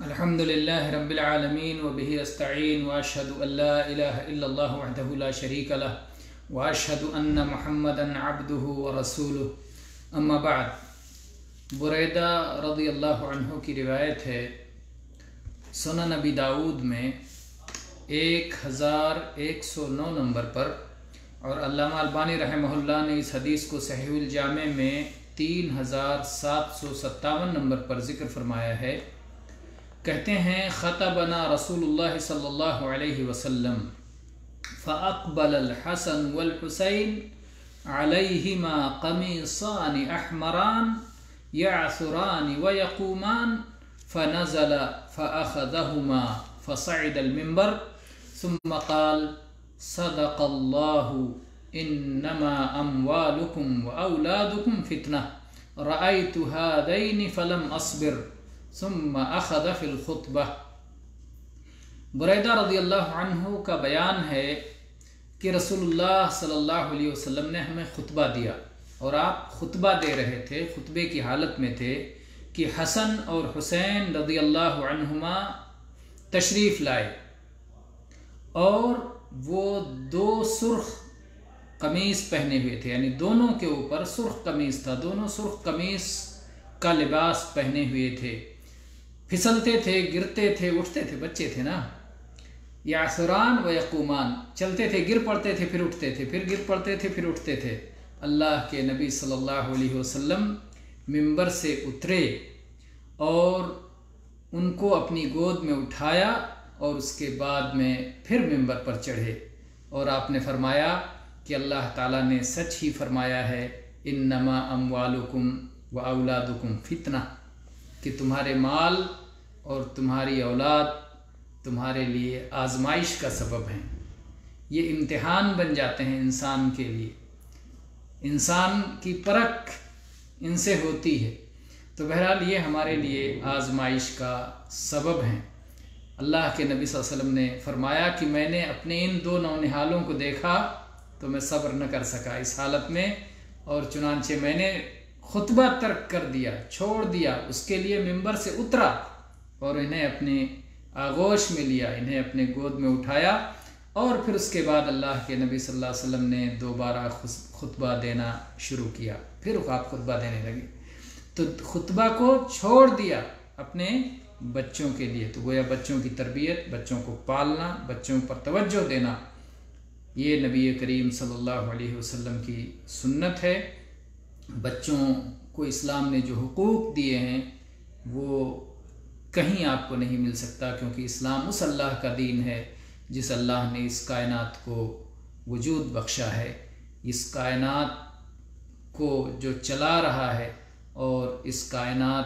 الحمدللہ رب العالمین وبہ استعین واشہد ان لا الہ الا اللہ وحدہ لا شریک لہ واشہد ان محمدا عبدہ ورسولہ اما بعد۔ بریدہ رضی اللہ عنہ کی روایت ہے، سنن ابی داؤد میں 1109 نمبر پر، اور علامہ البانی رحمہ اللہ نے اس حدیث کو صحیح الجامع میں 3757 نمبر پر ذکر فرمایا ہے۔ کہتے ہیں خطبنا رسول اللہ صلی اللہ علیہ وسلم فاقبل الحسن والحسین علیہما قمیصان احمران یعثران ویقومان فنزل فاخذہما فصعد المنبر ثم قال صدق اللہ انما اموالکم واولادکم فتنہ رأیت هذین فلم اصبر ثم اخذ فی الخطبہ۔ بریدہ رضی اللہ عنہ کا بیان ہے کہ رسول اللہ صلی اللہ علیہ وسلم نے ہمیں خطبہ دیا، اور آپ خطبہ دے رہے تھے، خطبے کی حالت میں تھے کہ حسن اور حسین رضی اللہ عنہما تشریف لائے، اور وہ دو سرخ قمیص پہنے ہوئے تھے، یعنی دونوں کے اوپر سرخ قمیص تھا، دونوں سرخ قمیص کا لباس پہنے ہوئے تھے، پھسلتے تھے، گرتے تھے، اٹھتے تھے، بچے تھے نا۔ یعثران و یقومان، چلتے تھے، گر پڑتے تھے، پھر اٹھتے تھے، پھر گر پڑتے تھے، پھر اٹھتے تھے۔ اللہ کے نبی صلی اللہ علیہ وسلم منبر سے اترے اور ان کو اپنی گود میں اٹھایا، اور اس کے بعد میں پھر منبر پر چڑھے، اور آپ نے فرمایا کہ اللہ تعالیٰ نے سچ ہی فرمایا ہے، انما اموالکم واولادکم فتنہ، کہ تمہارے مال اور تمہاری اولاد تمہارے لیے آزمائش کا سبب ہیں، یہ امتحان بن جاتے ہیں انسان کے لیے، انسان کی پرکھ ان سے ہوتی ہے، تو بہرحال یہ ہمارے لیے آزمائش کا سبب ہیں۔ اللہ کے نبی صلی اللہ علیہ وسلم نے فرمایا کہ میں نے اپنے ان دو نونہالوں کو دیکھا تو میں صبر نہ کر سکا اس حالت میں، اور چنانچہ میں نے خطبہ ترک کر دیا، چھوڑ دیا، اس کے لیے منبر سے اترا اور انہیں اپنے آغوش میں لیا، انہیں اپنے گود میں اٹھایا، اور پھر اس کے بعد اللہ کے نبی صلی اللہ علیہ وسلم نے دوبارہ خطبہ دینا شروع کیا، پھر آپ خطبہ دینے لگے، تو خطبہ کو چھوڑ دیا اپنے بچوں کے لیے، تو گویا بچوں کی تربیت، بچوں کو پالنا، بچوں پر توجہ دینا، یہ نبی کریم صلی اللہ علیہ وسلم کی سنت ہے۔ بچوں کو اسلام نے جو حقوق دیے ہیں وہ کہیں آپ کو نہیں مل سکتا، کیونکہ اسلام اس اللہ کا دین ہے جس اللہ نے اس کائنات کو وجود بخشا ہے، اس کائنات کو جو چلا رہا ہے، اور اس کائنات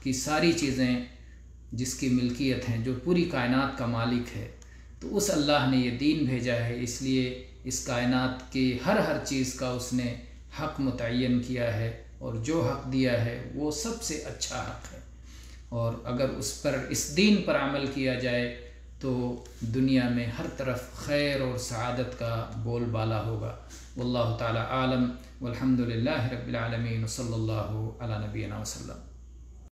کی ساری چیزیں جس کی ملکیت ہیں، جو پوری کائنات کا مالک ہے، تو اس اللہ نے یہ دین بھیجا ہے، اس لیے اس کائنات کی ہر چیز کا اس نے حق متعین کیا ہے، اور جو حق دیا ہے وہ سب سے اچھا حق ہے، اور اگر اس پر، اس دین پر عمل کیا جائے تو دنیا میں ہر طرف خیر اور سعادت کا بول بالا ہوگا۔ واللہ تعالی عالم، والحمدللہ رب العالمین، صلی اللہ علی نبینا وسلم۔